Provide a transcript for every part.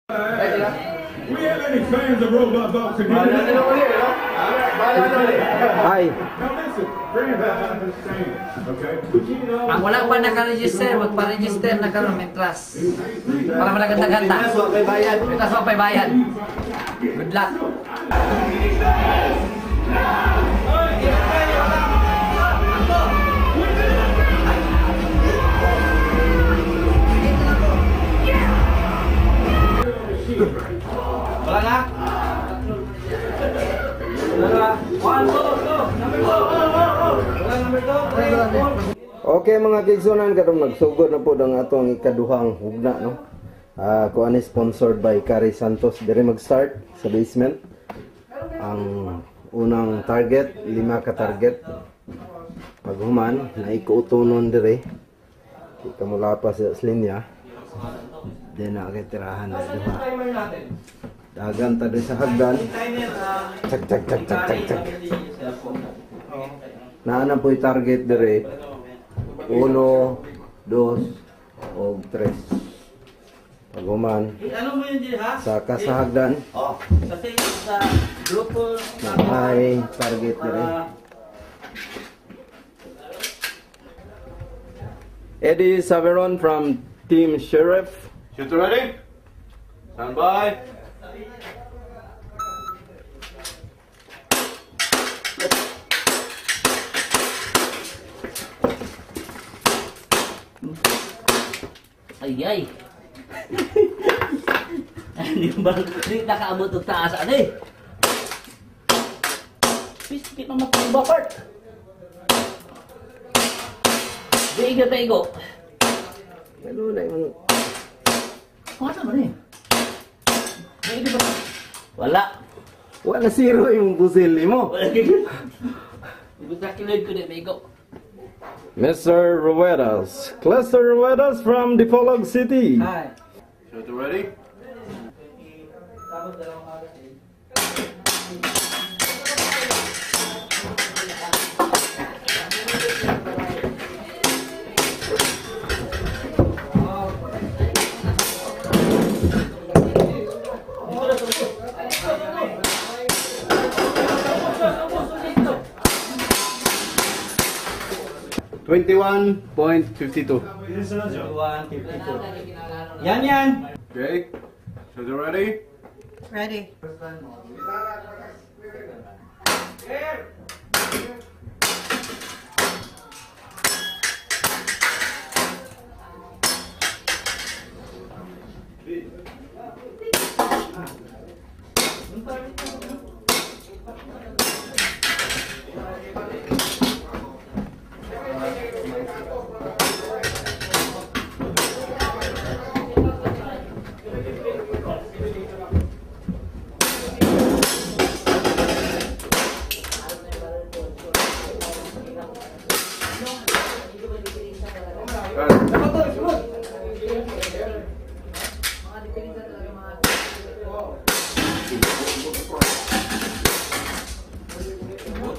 We have any fans of robot boxing? Hi. Now listen, okay? Ang wala pa naka-register, magpa-register na karon may class. Para malaganda-ganda. Mitas mo pa'y bayad. Good luck. Wala na? Okay mga kigsunan, katong nagsugod na po ang atong ikaduhang hugna, no? Kuan is sponsored by Cary Santos. Dire mag-start sa basement. Ang unang target, 5 ka target. Paghuman, naikuutonon dire. Kita mula pa sa linya. Then nakakitirahan na duha. Dagan tadi sa hagdan. Cak cak cak cak cak cak. Naana po yung target dire. 1, 2, o 3. Paghuman. Sa kasahagdan. Kasi sa grupo ay target dire. Eddie Saveron from Team Sheryl. Shooter ready? Stand by. Ay. Hindi ba nakaabot og taas ani? Piskit na matubakart. Daigo. Ano na yung... Ano ba ni? Wala. Wala zero yung pusil mo. Gusto kilid ko din, Migo. Mr. Ruedas. Cluster Ruedas from Dipolog City. Hi. Shooter ready? .52. 152. Yan. Okay. Shooter ready? Ready.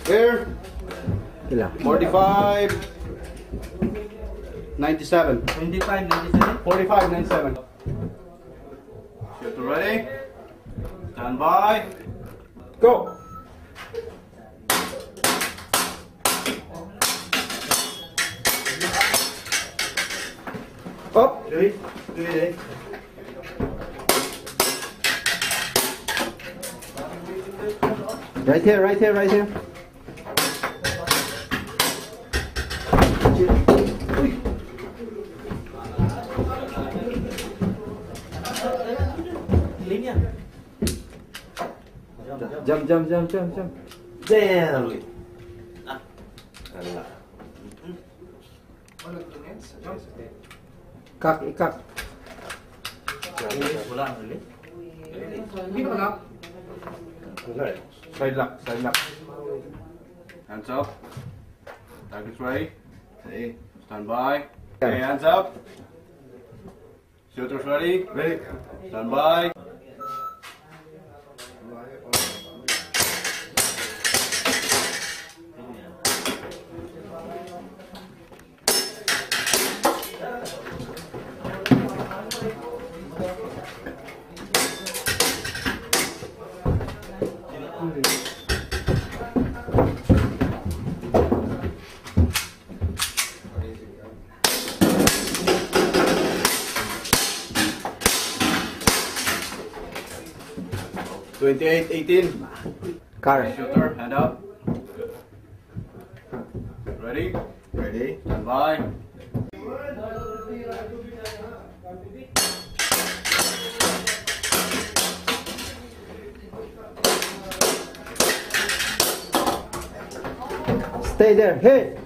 Here. 45. 97. 25, 97. 45, 97. Shooter ready? Stand by. Go. Up. Ready? Right here. Linya. Jump. There. Ikak. Wala ulit. Side lock. Hands up. Target's ready. Stand by. Okay, hands up. Shooter's ready. Stand by. 28-18. Car. Shooter, hand up. Ready? Ready? Stand by. Stay there. Hit.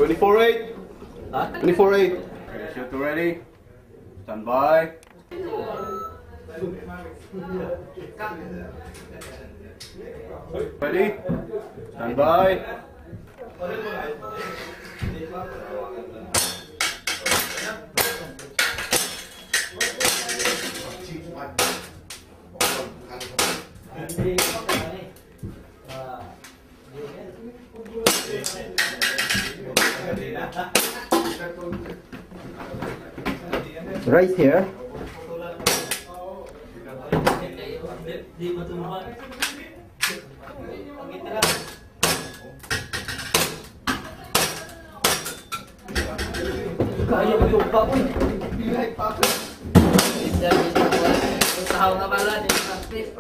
$24-8. Huh? 24-8. Okay, shooter ready. Stand by. Ready? Stand by. Right here. Di matumba. Kaya matumba ko. Tahu nga pala, di practice.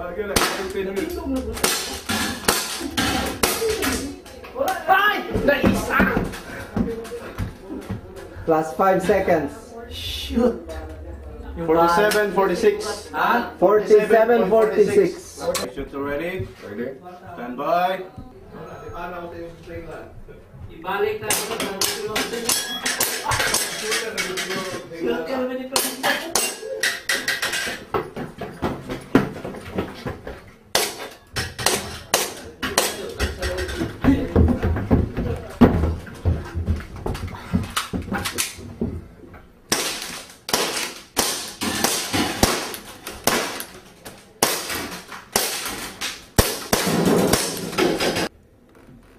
Ay! Naisa! Plus 5 seconds. Shoot! 47-46. Ha? 47-46. Okay, shooter ready. Stand by. Ibalik na ito. Shoot yan naman ito.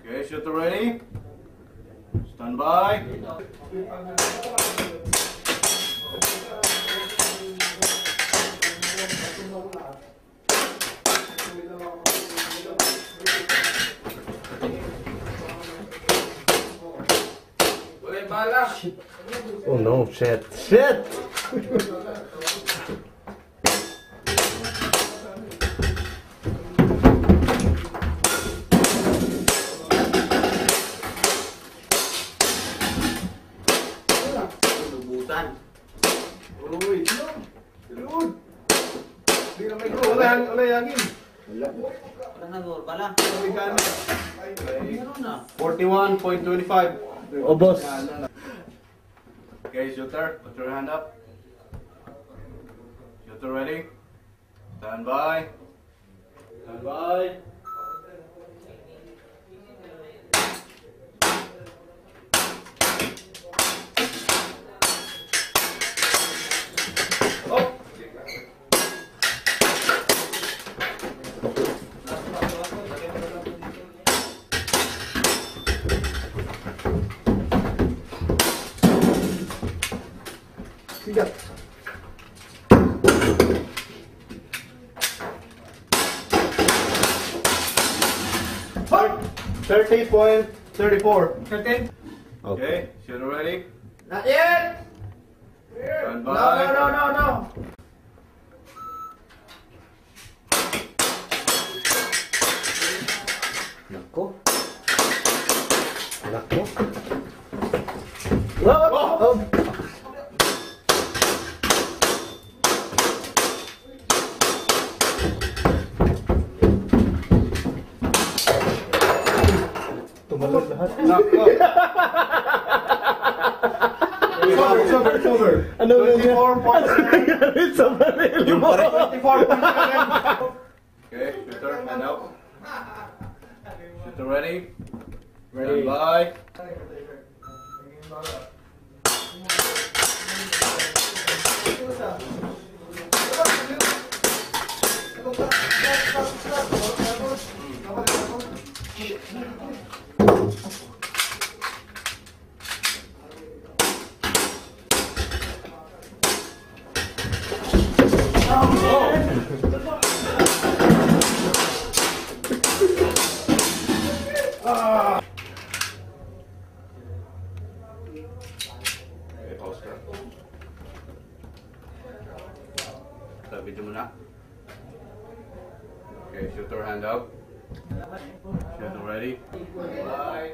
Okay, shooter ready. Stand by. Oh no, shit. Shit! Wala yangin. Wala na gol pala. 41.25. Oh, boss. Okay, shooter, put your hand up. Shooter ready. Stand by. Stand by. Oh. Sigat. 30.34. Okay. Okay, shooter ready. Not yet! Stand No, by. no. Nako. Nako. Oh! Tumalon lahat. Nako. Sober. Ano na niya? 24.7. Sa baril mo. 24.7. Okay, shooter, hand up. Shooter ready. Stand by. shooter hand up. Shooter ready. Bye.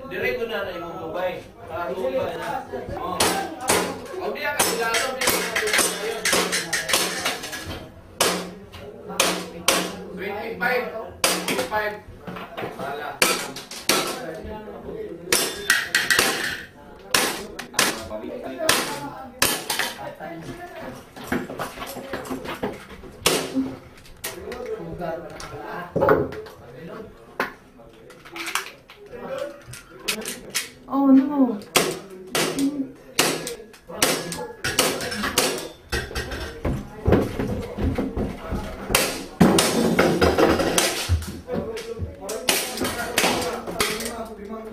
Dire ko na na imong mubay. Mubay na. Oh. Huwag niya kasi lalo. 25. Bala. Oh no.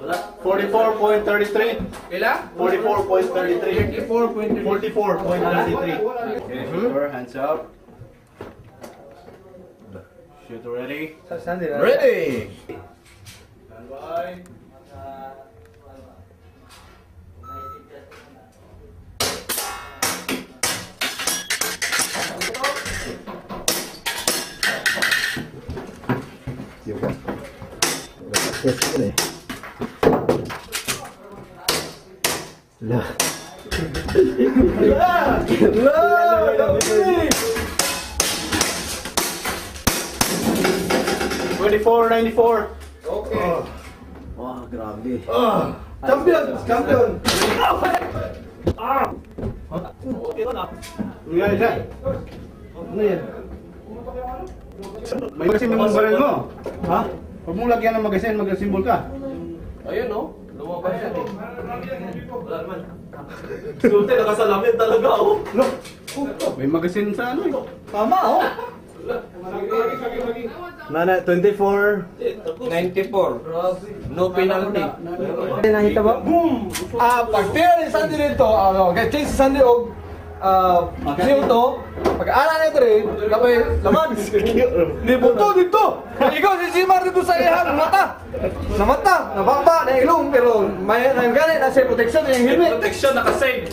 Wala. 44.33. Ila? 44.33. 44.33. Okay, shooter, hands up. Shooter ready. Ready! Stand by. Yoga. Yes, ini. Lah. Lah. 24.94. Okay. Wah, grabe. Champion! Champion! Okay na. Nga isa. Ano yan? May magasin yung baril mo. Ha? Huwag mong lagyan ng magasin, mag-symbol ka. Ayun no. Lumabas siya eh. Wala naman. Sulti, nakasalamin talaga oh. Look! May magasin sa ano eh. Tama, oh. Nana, 24. 94. No penalty. Nakita ba? Pag-tira ni Sandie dito, kay Chase si Sandie og to, pag-aala na ito rin, kapay laman. Libuto dito. Ikaw si Jaemar dito sa ihang mata. Sa mata, nababa, na ilong, pero may nanggalit na siya protection yung helmet. Protection nakasave.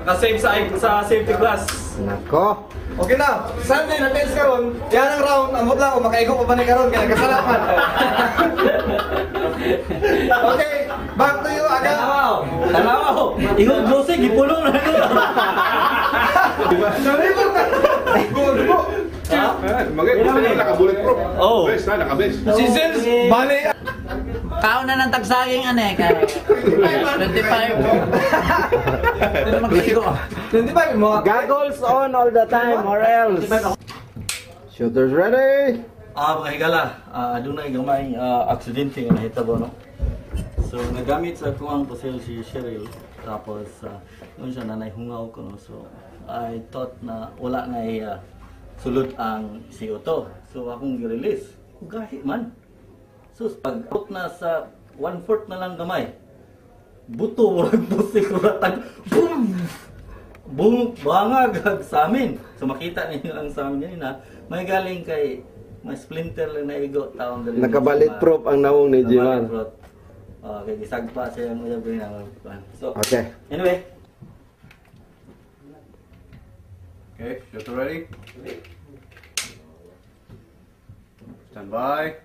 Nakasave sa safety glass. Nako. Okay na, Sandie na test karon, yan ang round, amot lang, kung makaigo pa ba ni karon, kaya kasalaman. Okay, back to you agad. Tanaw. Ingon glose gipulong na ko. Nalibot ka. Go. Maganda naka-bulletproof. Oh. Best na, naka-best. Si Zils, bali. Kaon na ng tagsaging Kary. 25. Ito naman kaigo. 25 mo. Goggles on all the time or else. Shooters ready. Mga higala, adunay gamay aksidente nga nahitabo no. So nagamit sa kuang pusil si Sheryl, tapos yun siya nanay hungaw ko no. So I thought na wala na sulod ang CO2. So akong gi-release. Gahi man. So pag out na sa 1/4 na lang gamay. Buto wag pusil ratag. Boom! Boom! Bangag sa amin. So makita ninyo ang sa amin ganina. May galing kay may splinter lang na igo taong dali. Naka-bulletproof ang nawong ni Jaemar. Okay, gisagpa siya mo yung naman. So, Okay. anyway. Okay, shooter ready. Stand by.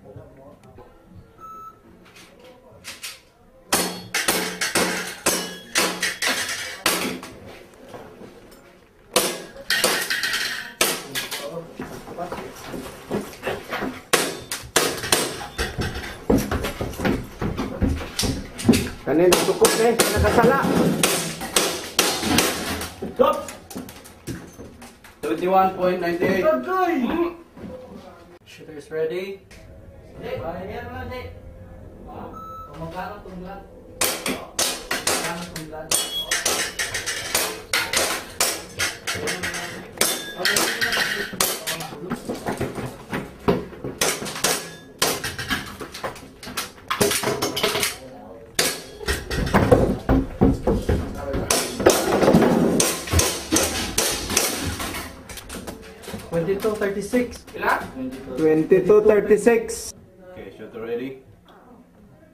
Kanin tukok nakasala. Stop! 71.98. Shooters ready. Bayan mo lang, Jay. Magkano itong blood? Magkano itong blood? 22:36. Ilan? 22:36. Okay, shooter ready.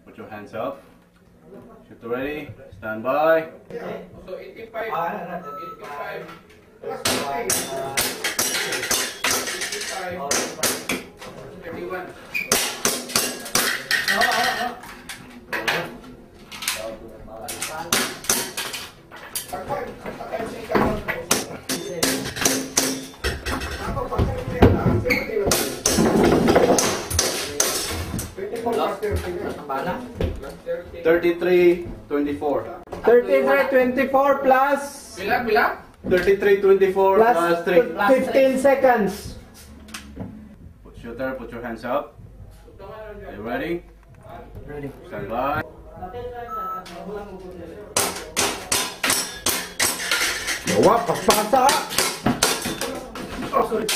Put your hands up. Shooter ready. Stand by. So 85. 85. 33-24. 33-24 plus... Pila? 33-24 Plus plus 3. 15 seconds. Shooter, put your hands up. Are you ready? Ready. Stand by. Wah, pas-pasa. Oh, sorry.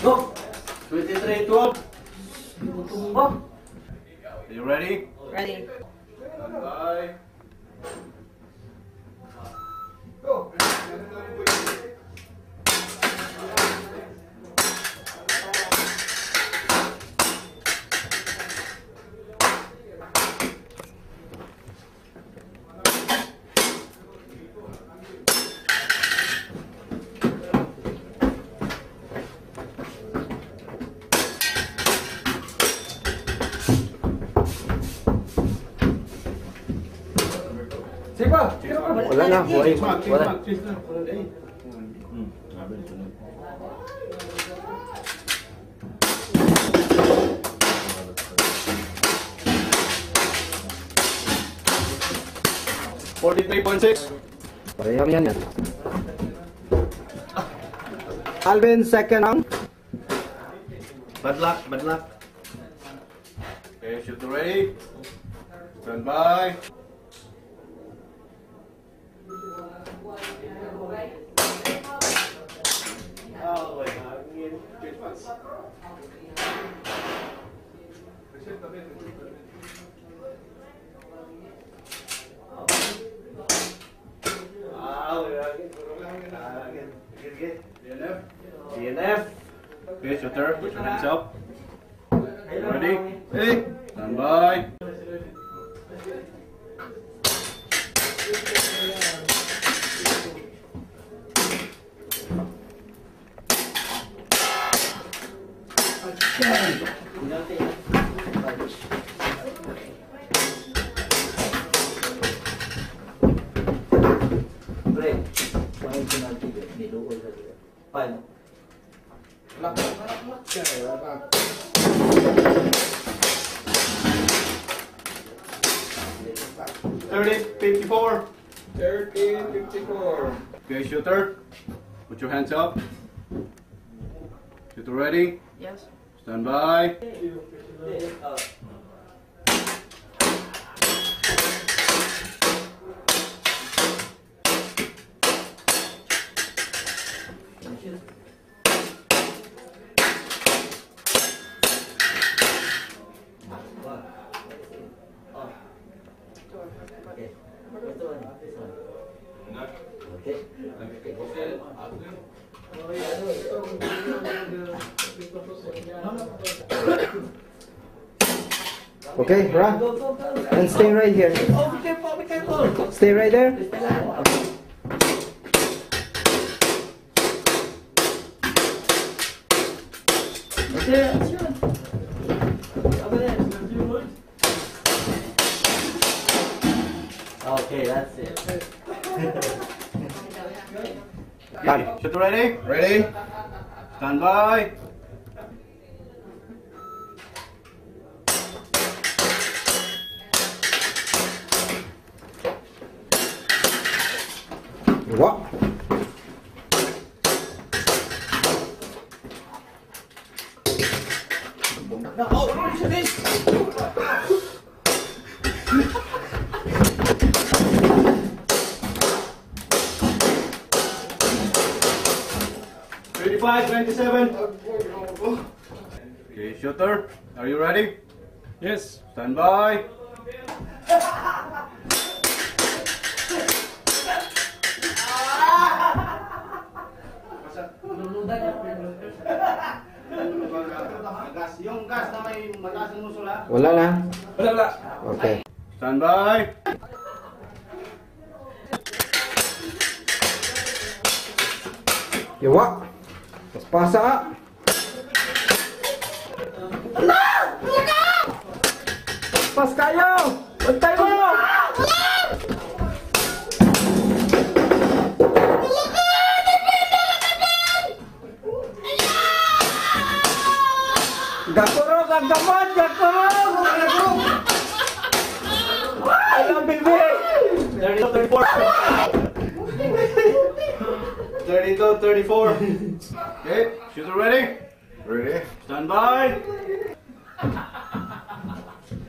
Go! 23-12. Are you ready? Ready. Stand by. Siapa? Wala na, buhay. Wala. Pareham yan yan. Alvin, second round. Bad luck, bad luck. Okay, shooter ready. Stand by. DNF. Okay, shooter, put your hands up. Ready? Ready? Stand by. Break. Main penalti di luar tadi. Final. 30-54. 13-54. Okay, shooter, put your hands up. Shooter ready? Yes. Stand by. Okay, run. And stay right here. Oh, be careful. Stay right there. Okay, that's it. Done. Shooter ready? Ready. Stand by. What? Okay, shooter, are you ready? Yes. Stand by. Yung gas na may mataas ng musula. Wala na. Wala. Okay. Stand by. Yawa. Paspasa. Pas kayo. Bantay mo! Gakurog ang gamot! Gakurog! Alam, baby! 32, 34. Okay, shooter ready? Ready. Stand by.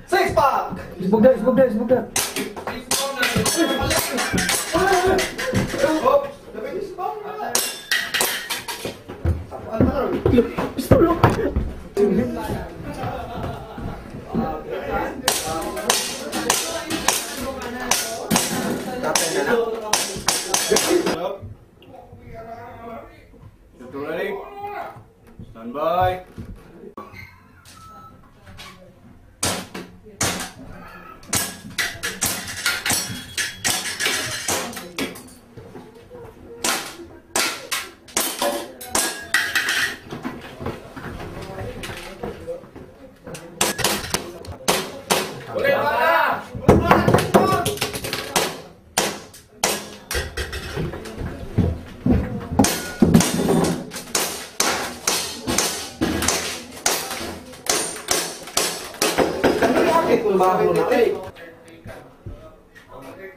6 pack! Isbog na, isbog na, isbog na. Shooter ready? Stand by.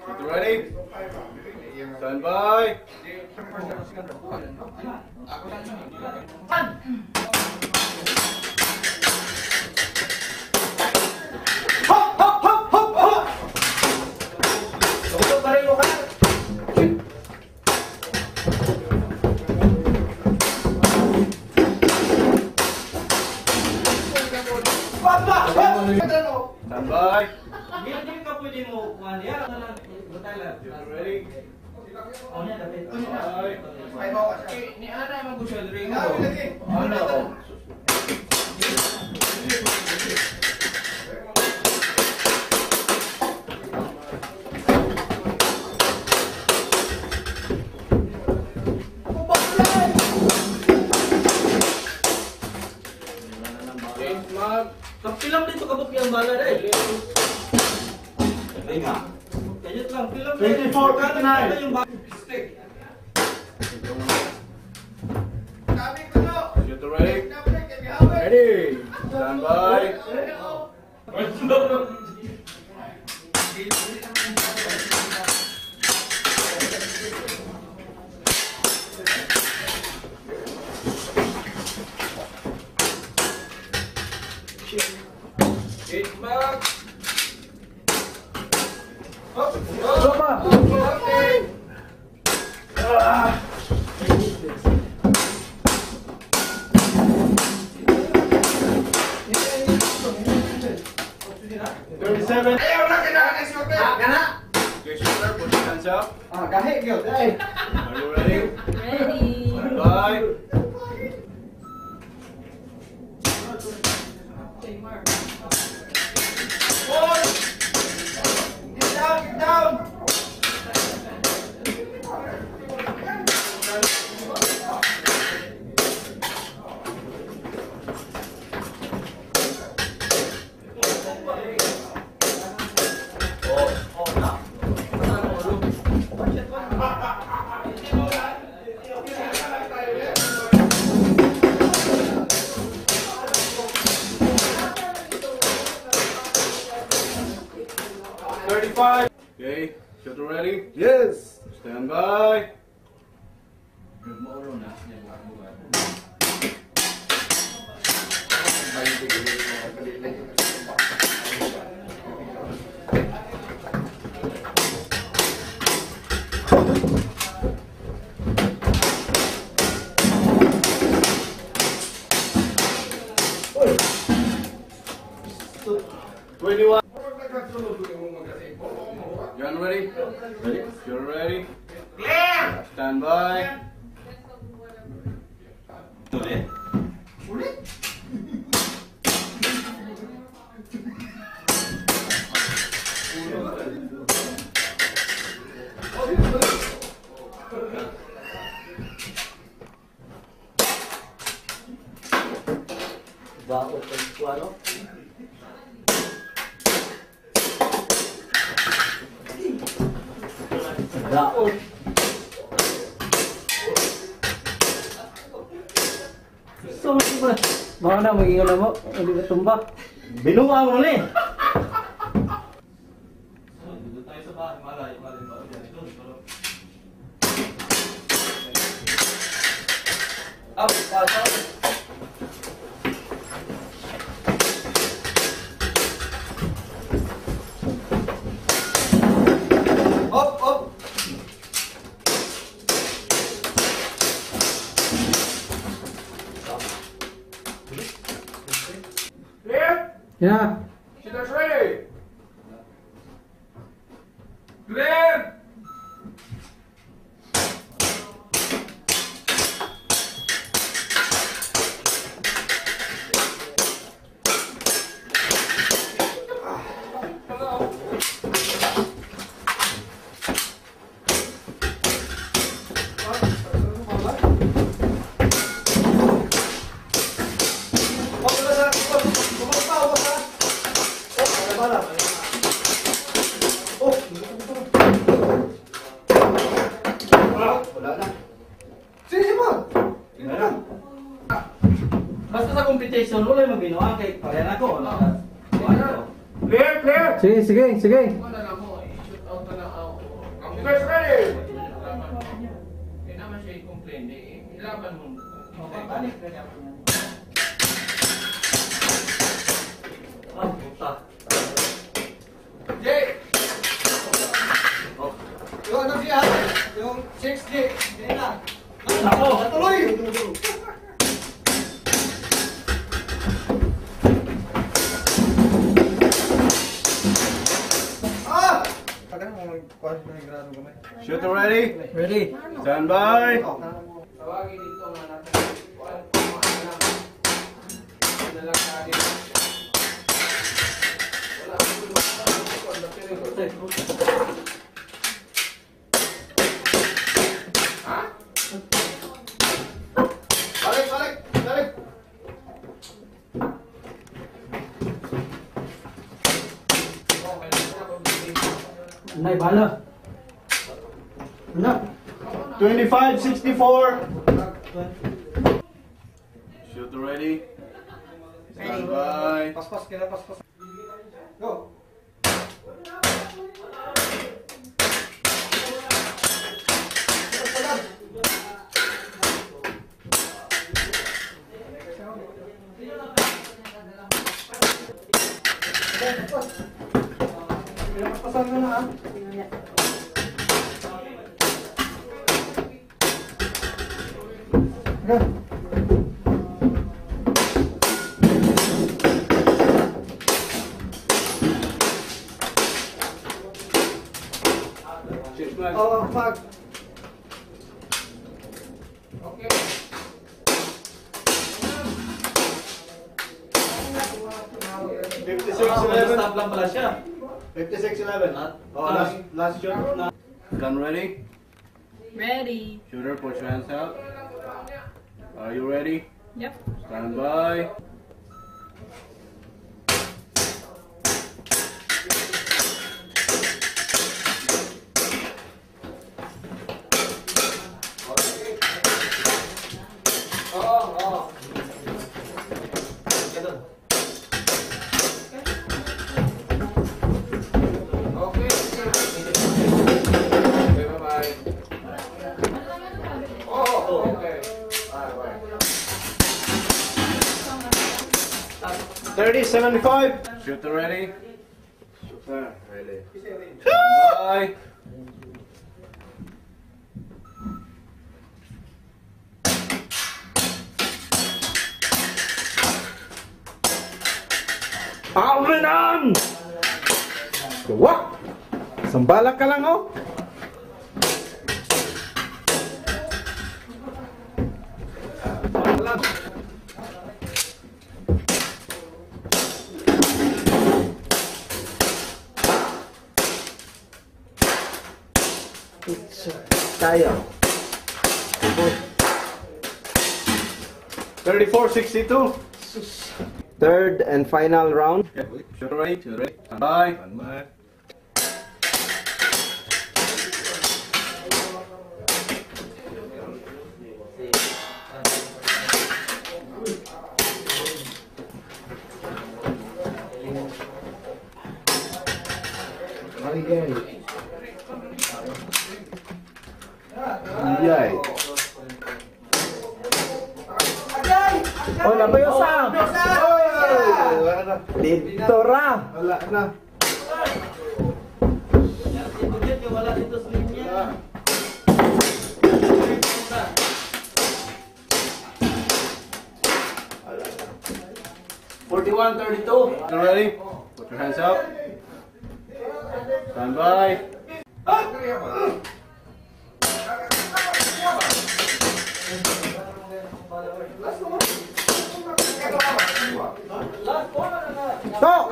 Shooter ready? Stand by. Stand by. Hindi ka pwede mo kuhan yan. Shooter ready? Pilang dito kabuk yang bala deh. Kaya lang, pilang 24, 29. yung bala. Shooter ready? Ready. Stand by. Okay, shooter, put your hands up. Kahit yun. Ay! Are you ready? Ready. Stand by. Get down, get down! Okay, shooter ready? Yes! Stand by. Gun ready? Ready. You're ready? Clear! Stand by. Bakit ang kuwano? So, baka na, magiging na mo. Hindi ka tumba. Binuha mo ni. Yeah. Shooters ready. Clear. Basta sa competition, wala yung magbinuha kay parehan ako. Clear, clear. Sige, sige, sige. Shooters ready. Hindi naman siya i-complain. Ilaban mo. Jay! Yung ano siya? Yung 6G. Hindi na. Ako! Tuloy! Shooter ready? Ready? Stand by. Tawagin dito nga natin. Balik, balik, balik. Nay, bala. Ano? 25-64. Shooter ready? Stand by. Paspas, kaya paspas. Go. Paspasan mo na ha. Go. Oh, fuck. Okay. Stop lang pala siya. 56-11. Oh, last shot. Gun ready? Ready. Shooter, put your hands out. Are you ready? Yep. Stand by. Ready, 75. Shooter ready? Shooter ready. Bye. Alvinan! Wah! Sambalak ka lang, oh! Kaya. 34-62. Third and final round. Shooter ready? Shooter ready? Stand by. Stand by. Yay. Oh, Vailoces! Dito ra! Wala na. Wala dito sa linya. You ready? Put your hands up. Stand by. Go!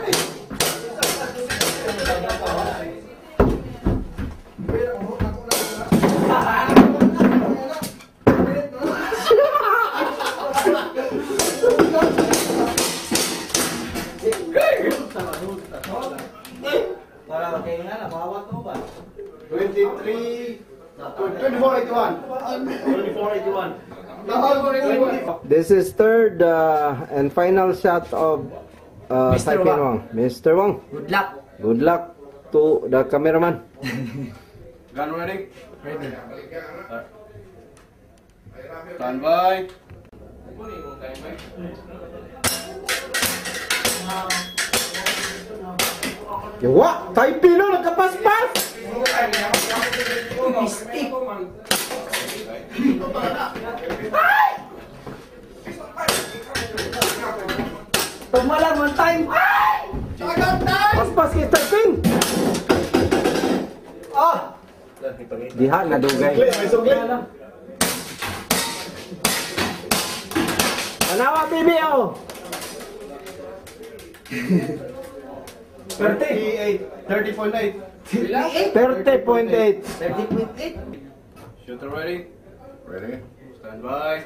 Para kayo nga, mawawat mo ba? 23. 2481. 2481. This is third and final shot of Mr. Taipei Wang. Wang. Mr. Wang, Good luck. good luck to the cameraman. Gun ready? Ready. Stand by. Yawa! Taipei no, nagkapaspas! Pagmalang one time! Paspas kay Taipei! Diha, nadugay. Manawa, bibi, oh! 30.8. 30.8. Shooter ready? Ready. Stand by.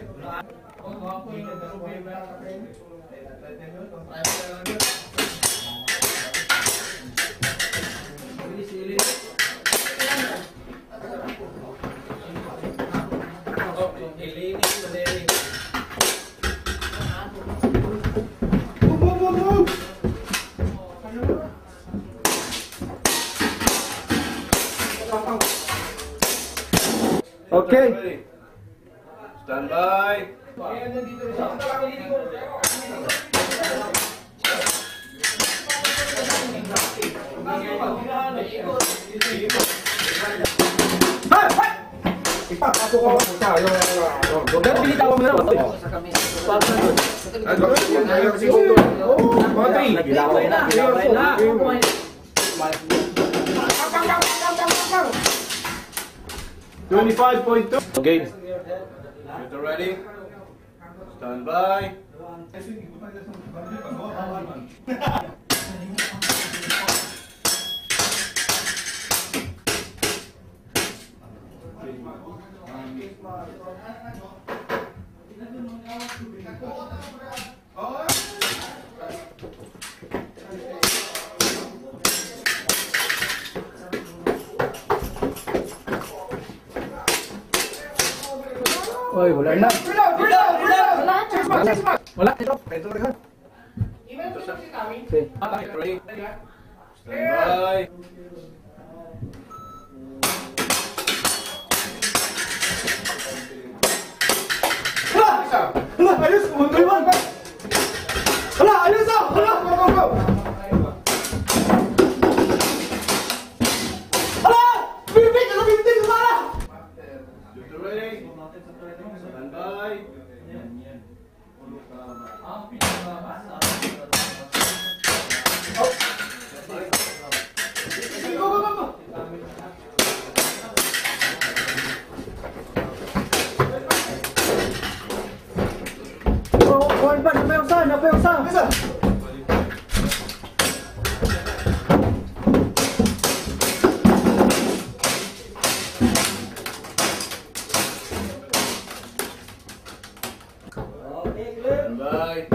Okay. Ready. Stand by. Gilaway na. Game. Shooter ready? Stand by. Oy, wala na. Wala. Ready? Stand by. Hala, ayos, kumagaliwan. Hala, ayos ah. Hala, go. Hala, bibig, ano bibig ko para? Shooter ready? Stand by. Go. Oh, ba, napayusan. Bisa. Stand by.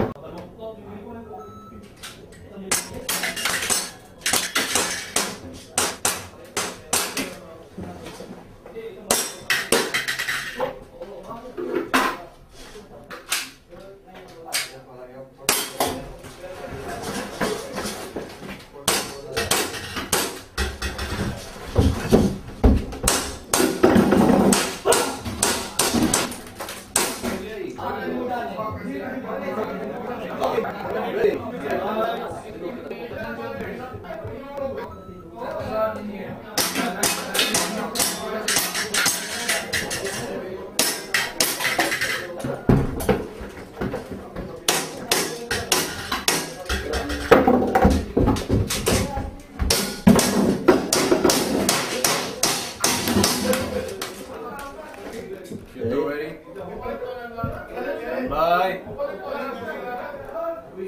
Bye.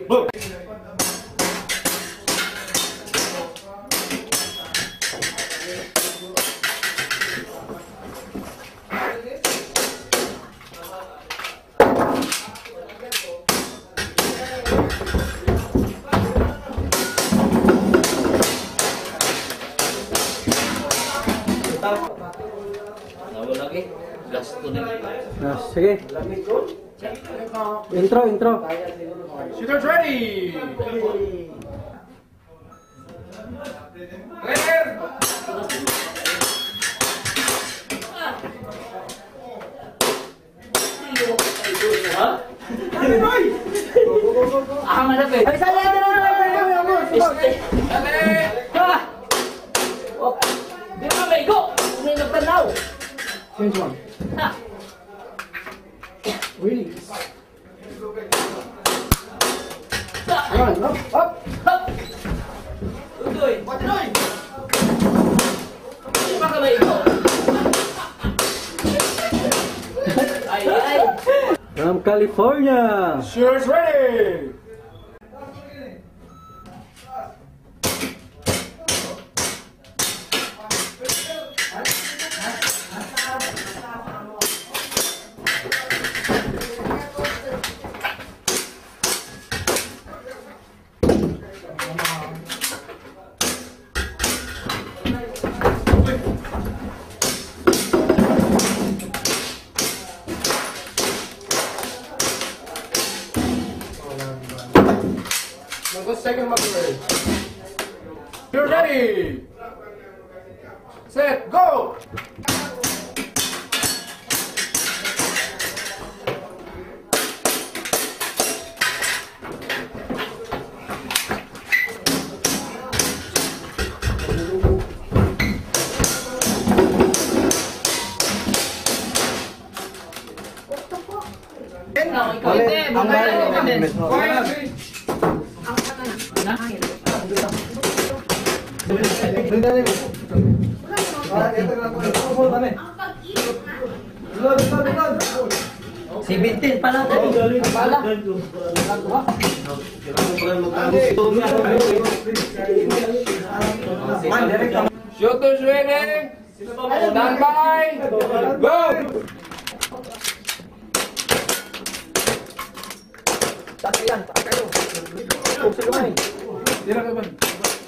Boom. Nawa lagi. Gasto na. Sige. Intro. Shooters ready. Clear. Ah, mana pe? Ay, sali na. Dali. Ha. Di ba may go? May nagtanaw. Change one. Ha. Release. Run, up. Tuloy. Tuloy. Di ba ka may go? Ay. From California. Shooters ready. Second ready. You're ready. Set. Go. Si Bintin pala. Pala. Shooters ready. Stand by. Go.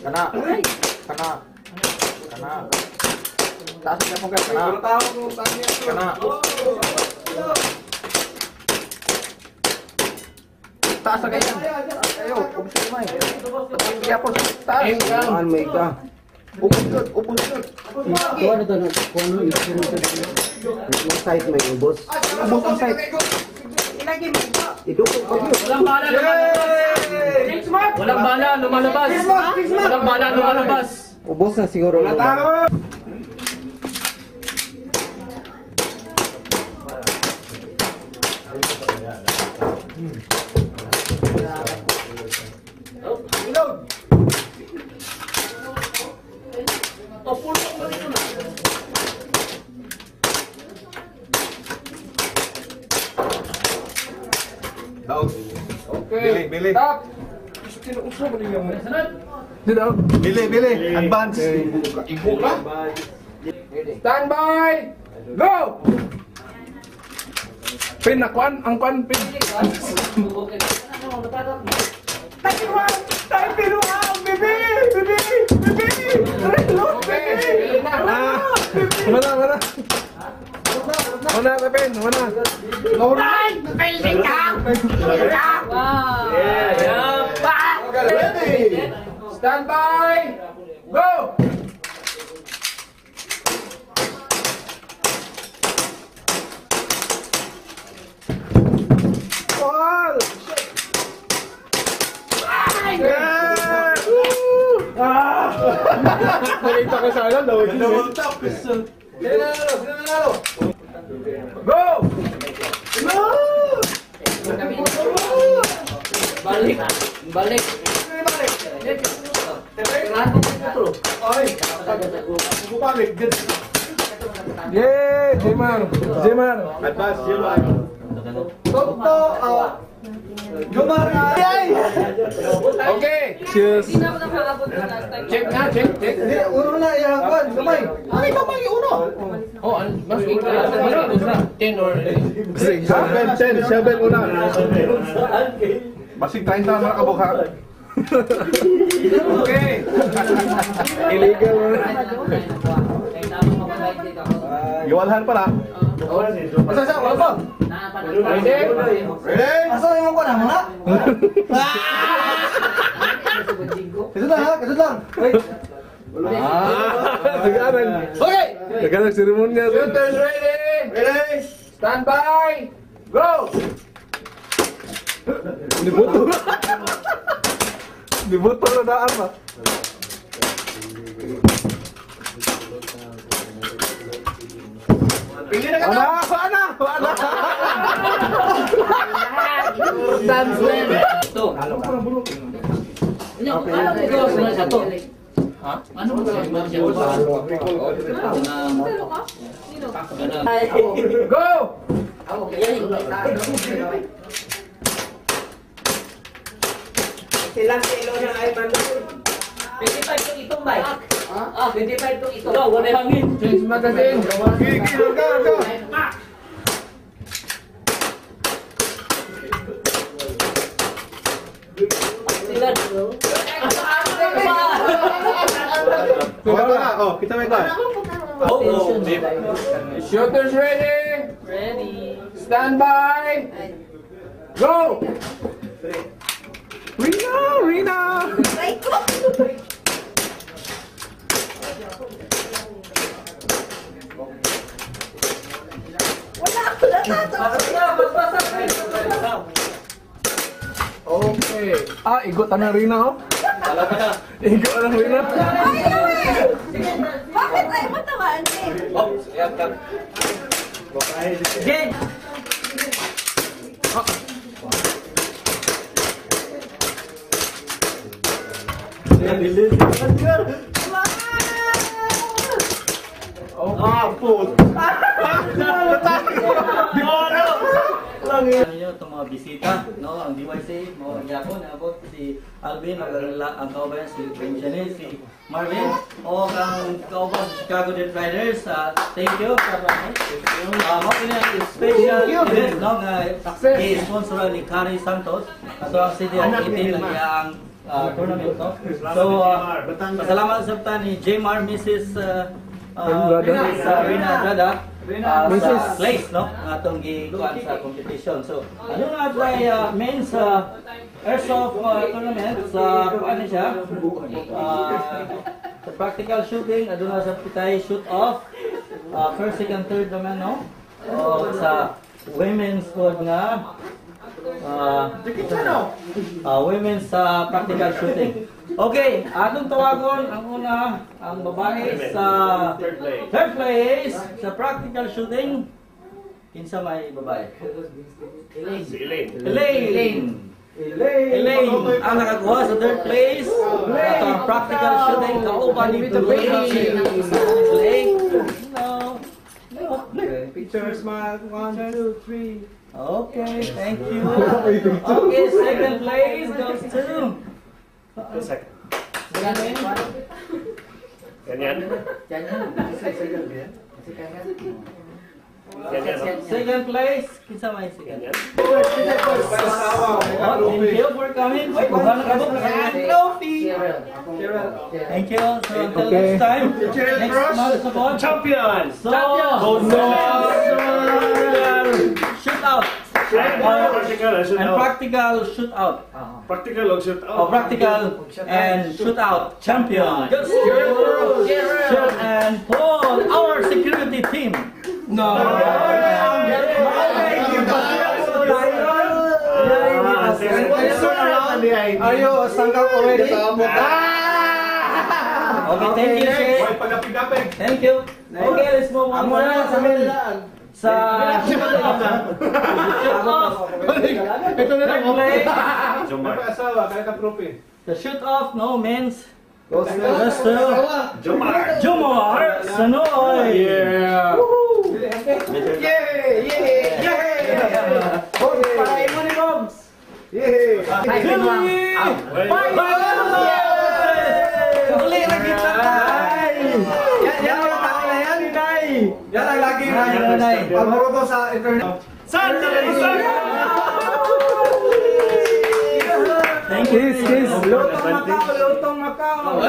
Kana. Taas niya po guys. Kana. Taas na kayo. Ayo, ubos na may. Kaya po, taas. Saan may ka? Ubos yun. Kuha na to na. Kuha na yung site may ubos. Ubos ang site. Idukot pa yun. Walang bala lumalabas. Walang bala lumalabas. Walang bala lumalabas. Ubos na siguro. Okay. Bili. Stop. Bili. Advance. Stand by. Go. Pin na kwan, ang kwan pin. Mana pin, mana. Ready. Stand by. Go. Ball. Nakita ko sana, double tap. Sino nanalo? Go! Balik. Balik. Ay! Bumalik. Yay! Jaemar! Jaemar! Advance, Sheryl. Toto! Joemar! Yay! Okay. Cheers! Hindi na ako nakakabot na last time. Check na, check. Hindi, uno na yung kwan. Kamay! Ay, kamay, uno! Oh, mas ikaw. 10 or 7 una. Basig 30 na mga kabukha. Okay. Illegal mo na. Iwalhan pala. Asa siya? Wala pa? Ready? Ready? Asa yung kwan? Mga? Kasut lang ha? Kasut lang. Wait. Nag-aaral. Okay. Nag-aaral seremonya. Shooters ready? Ready? Stand by. Go! Dibuto. Dibuto na daan ba? Pili na ka na. Wala! Dance man. Ito. Ano mo sa to? Ha? Ano mo sa Go! Silang kilo na ay mandun. 25 itong itong bike. Ah, 25 itong ito. Ikaw, wala hangin. Change magazine. Gigi, go! Silan. Oh, kita may bar. Shooters ready? Ready. Stand by. Go! Rina! Okay. Igot na Rina oh. Igot na Rina. Bakit ay matawaan eh? Gen. Itong mga bisita, no, ang DYC, mga Japon, abot si Alvin, ang kaubayan si Benjamin, si Marvin, o ang kaubayan si Chicago Riders. Thank you. Mga special event, no, nga i-sponsor ni Cary Santos, so ang CDR 18 lang ang tournament, no. So, pasalamat sa ni Jaemar, Mrs. Andrada, sa place, no, atong gikuan sa competition. So, ano nga try men's airsoft tournament sa ano siya? Sa practical shooting, aduna sa pitay shoot off. First, second, third naman, no? O sa women's squad nga women's practical shooting. Okay, atong tawagon ang una, ang babae sa third place sa practical shooting. Kinsa may babae? Elaine ang nakakuha sa third place sa practical shooting. Kauban ni Elaine. Pictures, Mark. 1, 2, 3. Okay, thank you. Okay, second place goes to second place. Kinsa may second? Thank you for coming. Wait, wala na kabuk na trophy. Thank you. So until next time. Next month support. Champions! So, shoot out. And practical shoot out. Practical or shoot Oh, practical and shoot out champion. Sheryl and Paul, our security team. No. Are you Sangcap already? Okay, thank you, Shay. Hoy, pagapig-apig. Thank you. Okay, let's move on. Amo na sa amin. Sa Ito na lang. play. Joemar. Asawa, kaya ka propi. The shoot off, no men's. Goes to Joemar. Joemar, Sanoy. Yeah. Patay mo ni Bobs. Uli na kita tayo. Yan wala tayo na yan, Nay. Yan ang lagi Nay. pagmuro sa internet. Sandie! Thank you. Lutong Macau.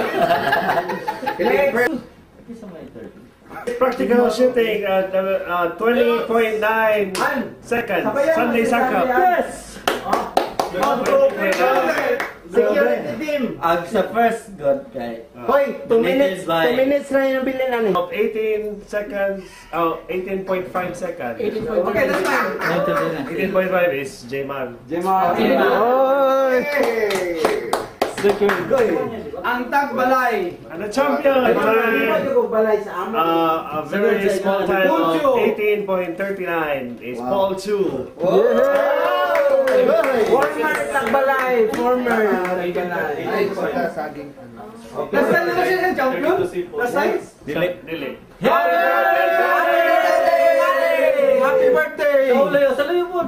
Practical shooting at 20.9 seconds. Sunday Sangcap. Yes. security team. Sa first god kay. Hoy, 2 minutes. 2 minutes na yung bilhin na ni. Of 18 seconds, 18.5 seconds. Okay, that's fine. 18.5 is Jaemar. Oy! Ang tagbalay. And the champion by a very small time of 18.39 is Paul Chu. Former tagbalay, former tagbalay. Last time na siya ng champion? Last time? Dili. Happy birthday! Sa layo po.